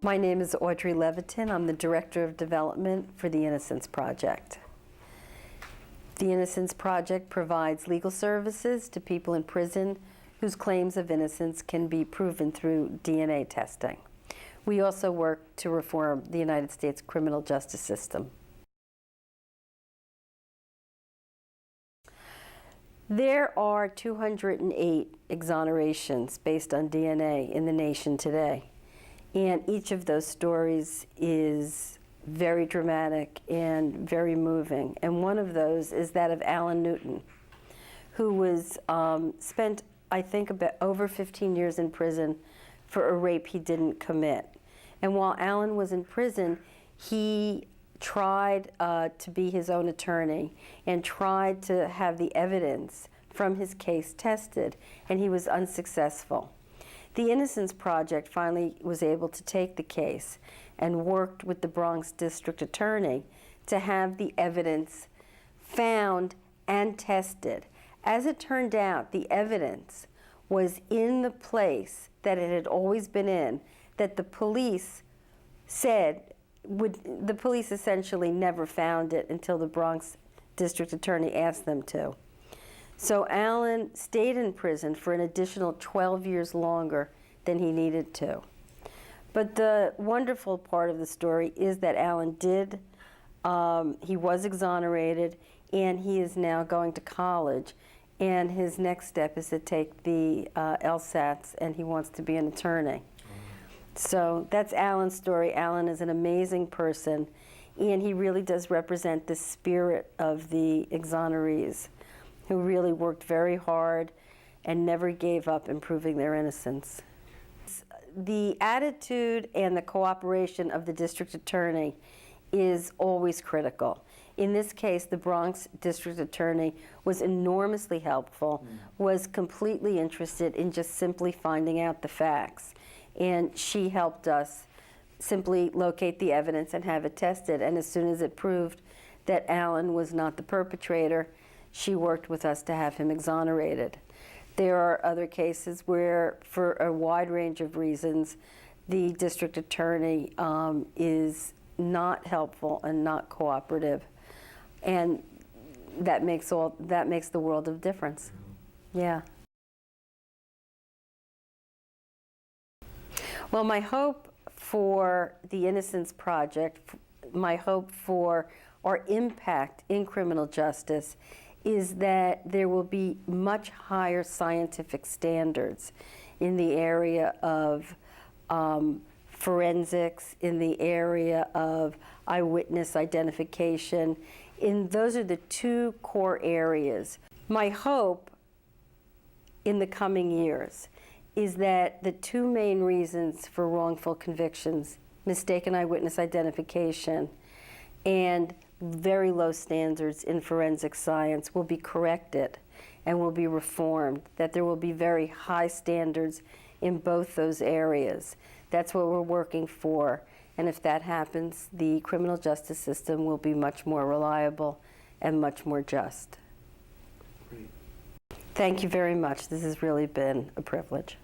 My name is Audrey Levitin. I'm the Director of Development for the Innocence Project. The Innocence Project provides legal services to people in prison whose claims of innocence can be proven through DNA testing. We also work to reform the United States criminal justice system. There are 208 exonerations based on DNA in the nation today. And each of those stories is very dramatic and very moving. And one of those is that of Alan Newton, who was spent, I think, about over 15 years in prison for a rape he didn't commit. And while Alan was in prison, he tried to be his own attorney and tried to have the evidence from his case tested, and he was unsuccessful. The Innocence Project finally was able to take the case and worked with the Bronx District Attorney to have the evidence found and tested. As it turned out, the evidence was in the place that it had always been in, that the police said the police essentially never found it until the Bronx District Attorney asked them to. So Alan stayed in prison for an additional 12 years longer than he needed to. But the wonderful part of the story is that Alan he was exonerated, and he is now going to college. And his next step is to take the LSATs, and he wants to be an attorney. So that's Alan's story. Alan is an amazing person, and he really does represent the spirit of the exonerees, who really worked very hard and never gave up in proving their innocence. The attitude and the cooperation of the district attorney is always critical. In this case, the Bronx District Attorney was enormously helpful, was completely interested in just simply finding out the facts. And she helped us simply locate the evidence and have it tested. And as soon as it proved that Alan was not the perpetrator, she worked with us to have him exonerated. There are other cases where, for a wide range of reasons, the district attorney is not helpful and not cooperative. And that makes the world of difference. Yeah. Well, my hope for the Innocence Project, my hope for our impact in criminal justice is that there will be much higher scientific standards in the area of forensics, in the area of eyewitness identification. Those are the two core areas. My hope in the coming years is that the two main reasons for wrongful convictions, mistaken eyewitness identification and very low standards in forensic science, will be corrected and will be reformed, that there will be very high standards in both those areas. That's what we're working for. And if that happens, the criminal justice system will be much more reliable and much more just. Great. Thank you very much. This has really been a privilege.